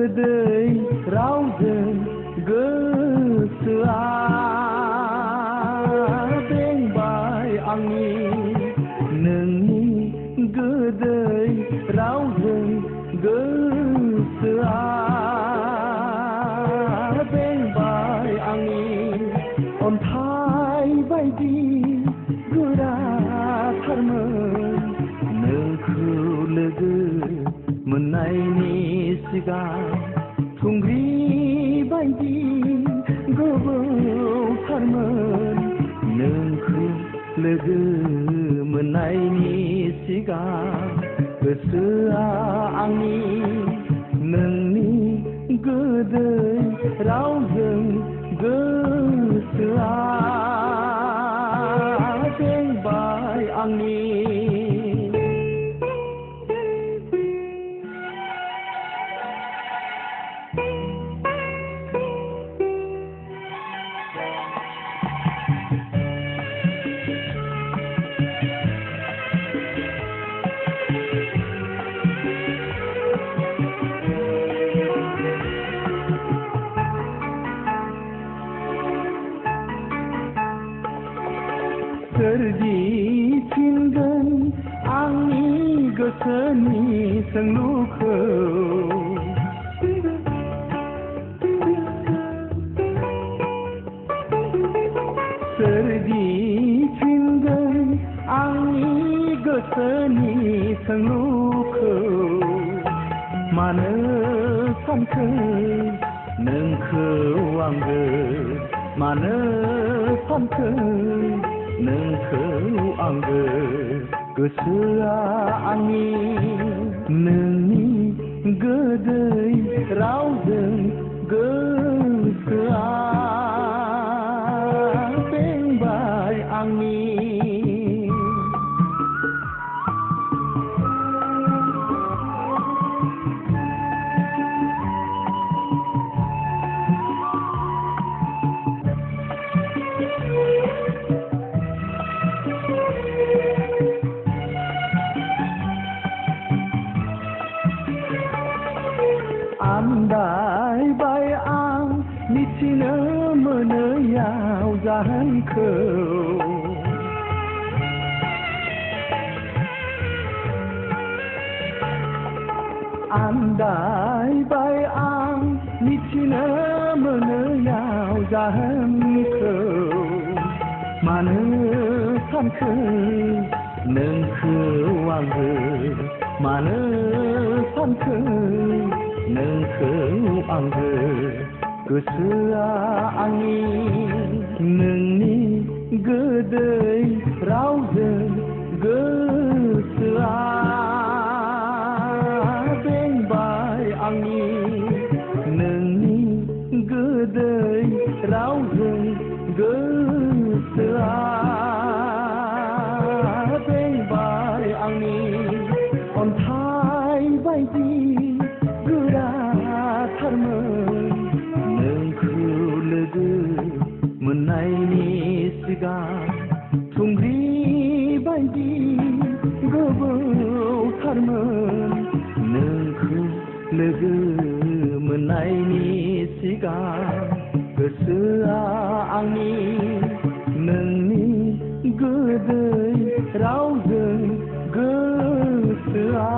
गोदै रावजों गोसोआ बेंबाय आंनि नोंनि गोदै रावजों गोसोआ बेंबाय आंनि अन्थाइ बायदि गोराथारमोन नोंखौ लोगो मोननायनि सिगां थुंग्रि बायदि गोबौथारमोन नोंखौ लोगो मोननायनि सिगां गोसोआ आंनि नोंनि गोदै रावजों गोसोआ बेंबाय आंनि सोरजिफिनगोन आंनि गोसोनि सोंलुखौ सोरजिफिनगोन आंनि गोसोनि सोंलुखौ मानो सानखो नोंखौ आंबो मानो सानखो नोंखौ आंबो गोसोआ आंनि नोंनि गोदै रावजों गोसोआ बेंबाय आंनि आन्दायबाय आं मिथिनो मोनैयाव जाहोनखौ आन्दायबाय आं मिथिनो मोनैयाव जाहोनखौ मानो सानखो नोंखौ आंबो मानो सानखो नोंखौ आंबो गोसोआ आंनि नोंनि गोदै रावजों गोसोआ बेंबाय आंनि नोंनि गोदै रावजों गोसोआ बेंबाय आंनि अन्थाइ बायदि गोराथारमोन नोंखौ लोगो मोननायनि सिगां थुंग्रि बायदि गोबौथारमोन नोंखौ लोगो मोननायनि सिगां गोसोआ आंनि नोंनि गोदै रावजों गोसोआ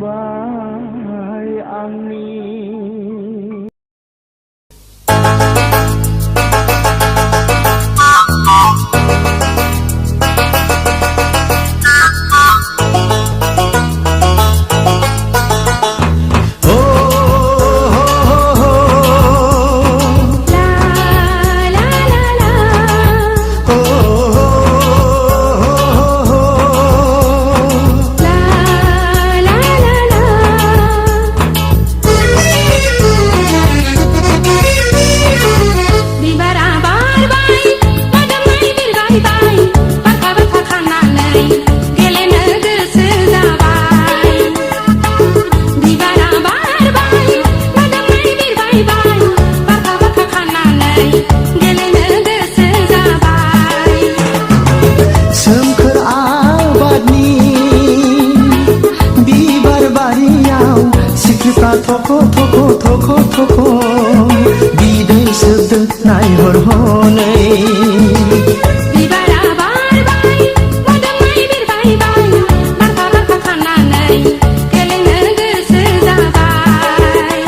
बेंबाय आंनि थख' थख' थख' थख' बिदै सोबदों नायहर हनै बिबारा बारबाय मोदोमनाय बिरबायबाय बारफा बारफा खानानै गेलेनो गोसो जाबाय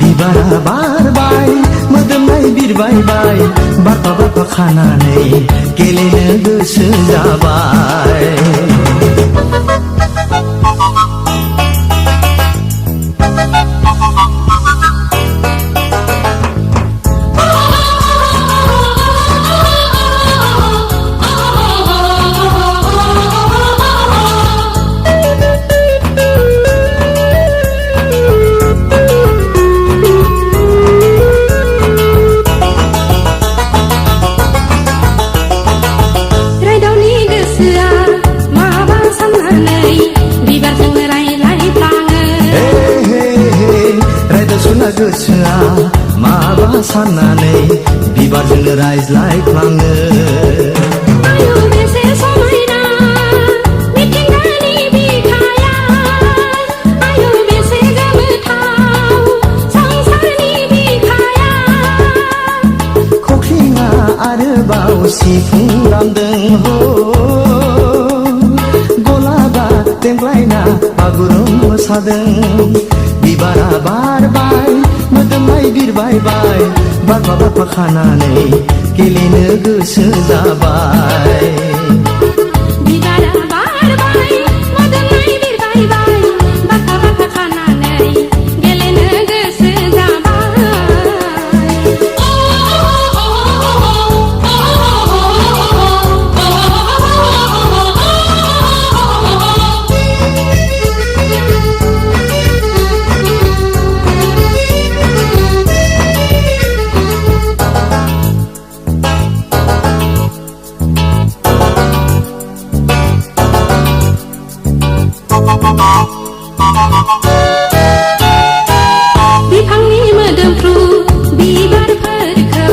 बिबारा बारबाय मोदोमनाय बिरबायबाय बारफा बारफा खानानै गेलेनो गोसो जाबाय रायदावनि गोसोआ माबा साननानै बिबारजों रायज्लायफ्लाङो रायदावसुना गोसोआ माबा साननानै बिबारजों रायज्लायफ्लाङो आयु बेसे समायना मिथिंगानि बिखाया आयु बेसे गोमोथाव संसारनि बिखाया खख्रिङा आरोबाव सिफुं दामदों हो गलाबा देंग्लायना बागुरुम मोसादों बिबारा बारबाय मोदोमनाय बिरबायबाय बारफा बारफा खानानै गेलेनो गोसो जाबाय बिबारा बारबाय मोदोमनाय बिरबायबाय बारफा बारफा खानानै गेलेनो गोसो जाबाय बिफांनि मोदोमफ्रु बिबारफोरखौ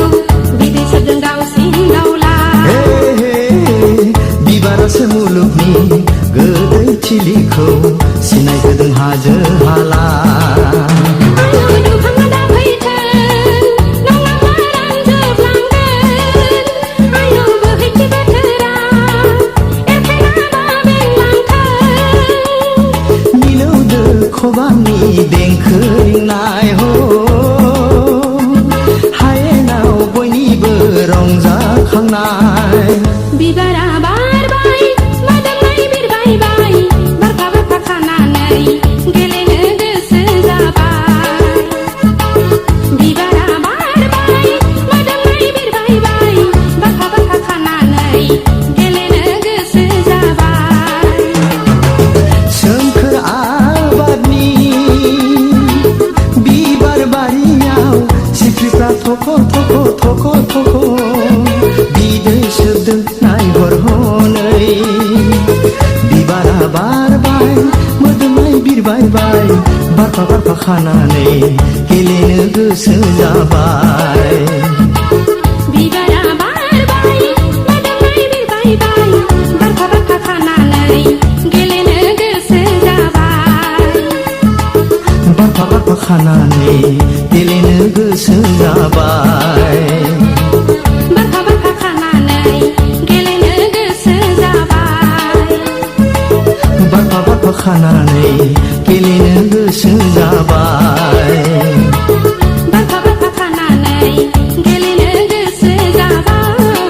बिदै सोबदों दाउसिन दाउला बिबारासो मुलुगनि गोदै थिलिखौ सिनायहोदों हाजो हाला आयु दुफाङा दाफैथों नङाबा रानजोबलांगोन आयु बोहैथि बोथोरा एरखेनाबा बेंलांथों मिलौदो खबामनि देंखो रिंनाय हो हायेनाव बयनिबो रंजाखांनाय बिबारा बारबाय मोदोमनाय बिरबायबाय बारफा बारफा खानानै गेलेनो गोसो जाबाय बिबारा बारबाय मोदोमनाय बिरबायबाय बारफा बारफा खानानै गेलेनो गोसो जाबाय सोमखोर आबादनि बिबार बारियाव सिख्रिफ्रा थख' थख' थख' थख' बिदै सोबदों नायहर हनै बिबारा बारबाय मोदोमनाय बिरबायबाय बारफा बारफा खानानै गेलेनो गोसो जाबाय बिबारा बारबाय मोदोमनाय बिरबायबाय बारफा बारफा खानानै गेलेनो गोसो जाबाय बारफा बारफा खानानै गेलेनो गोसो जाबाय बारफा बारफा खानानै गेलेनो गोसो जाबाय बारफा बारफा खानानै गेलेनो गोसो जाबाय बारफा बारफा खानानै गेलेनो गोसो जाबाय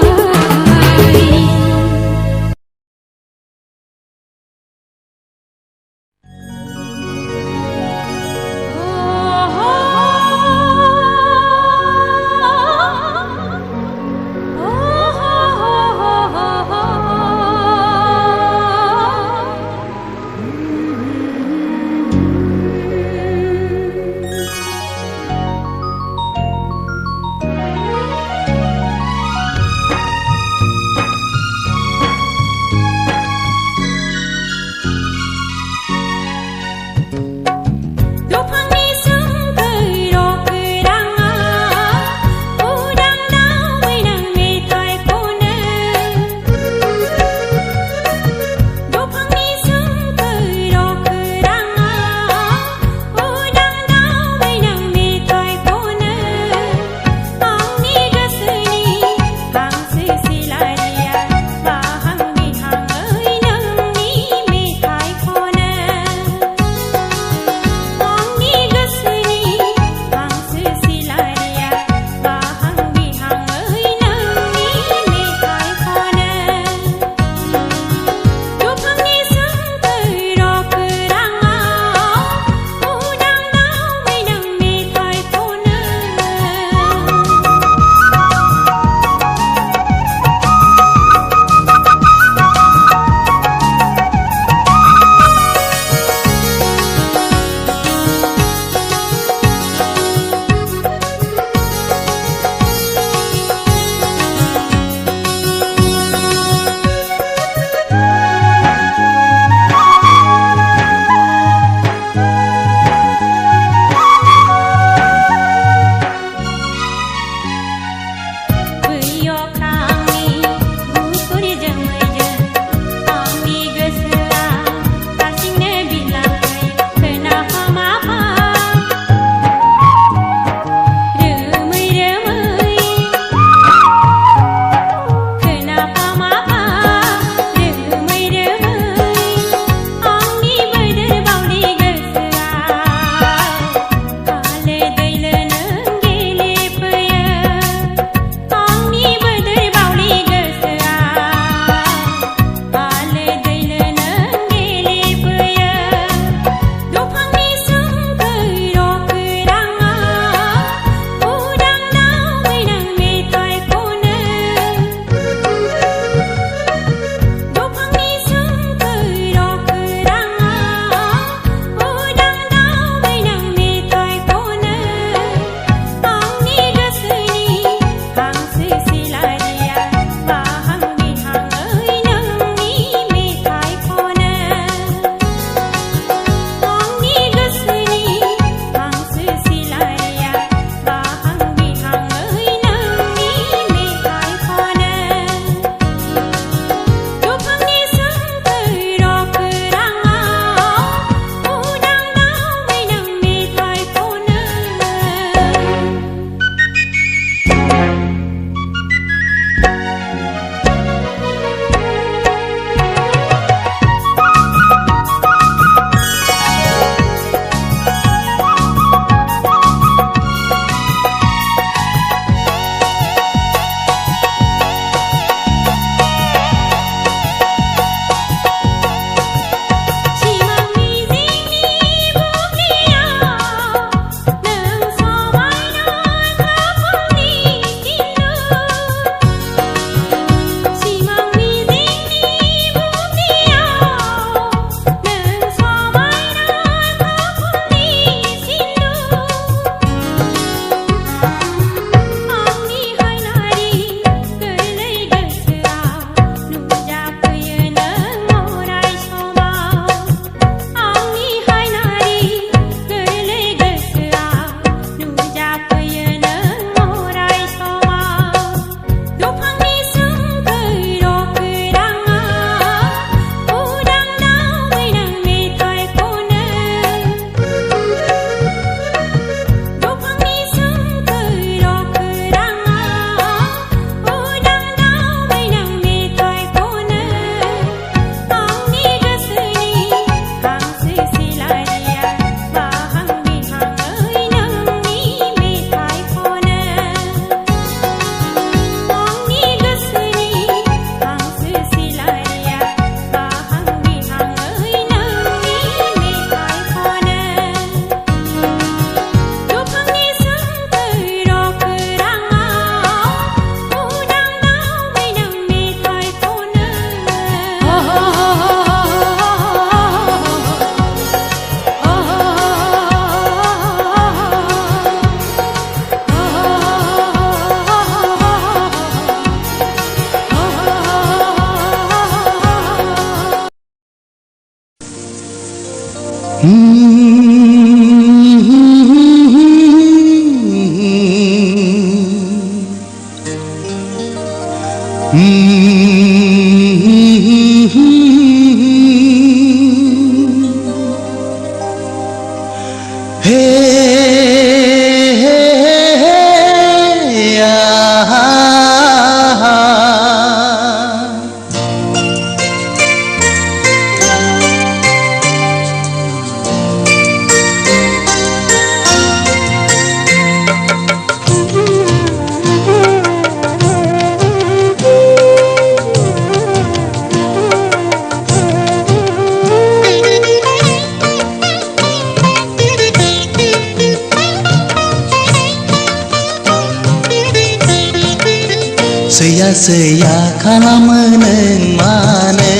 Sैया sैया खालामो नों मानो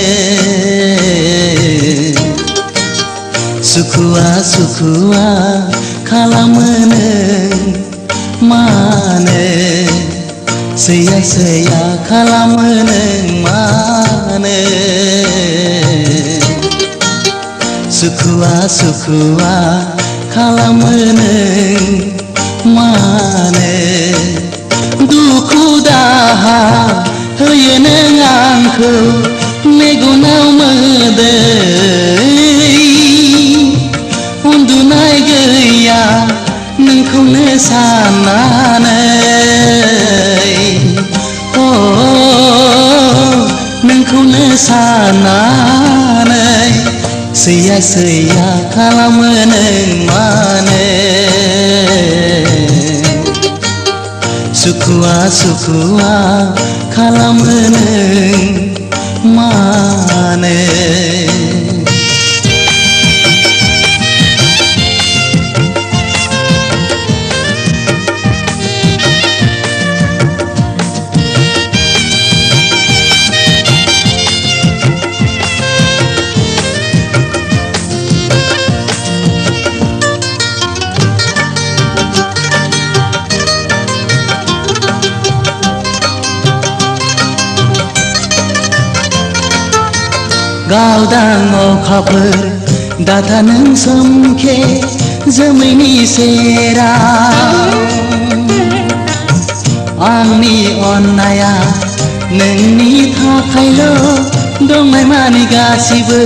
सुखुआ सुखुआ खालामो नों मानो सैया सैया खालामो नों मानो सुखुआ सुखुआ खालामो नों मानो दुखु दाहा होयो नों आंखौ मेगनाव मोदै उन्दुनाय गैया नोंखौनो साननानै नोंखौनो साननानै सैया सैया खालामो नों मानो सुखुआ सुखुआ खालामो नों मानो गावदां अखाफोर दाथा नों सोमखे जोमैनि सेराव आंनि अननाया नोंनि थाखायल' दंनाय मानि गासिबो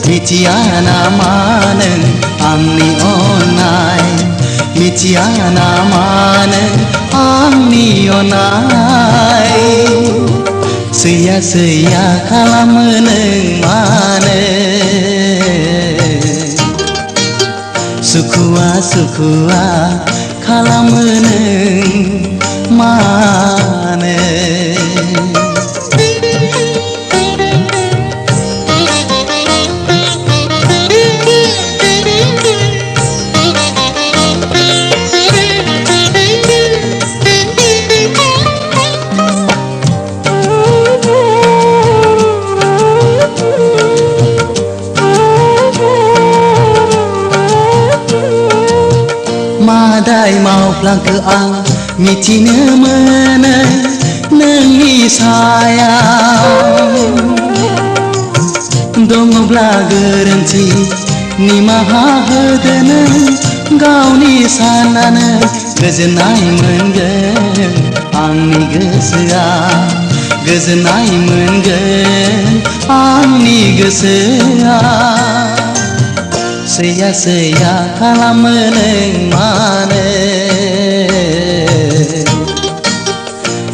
मिथिया नामा नों आंनि अननाय मिथिया नामा नों आंनि अननाय सैया सैया खालामो नों मानो सुखुआ सुखुआ खालामो नों मानो मादाय मावफ्लांखो आं मिथिनो मोनो नोंनि सायाव दङब्ला गोरोन्थि निमाहा होदो नों गावनि साननानै गोजोननाय मोनगोन आंनि गोसोआ गोजोननाय मोनगोन आंनि गोसोआ सैया सैया खालामो नों मानो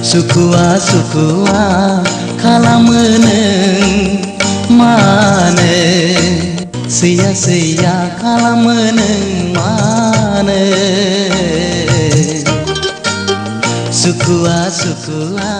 सुखुआ सुखुआ खालामो नों मानो सैया सैया खालामो नों मानो सुखुआ सुखुआ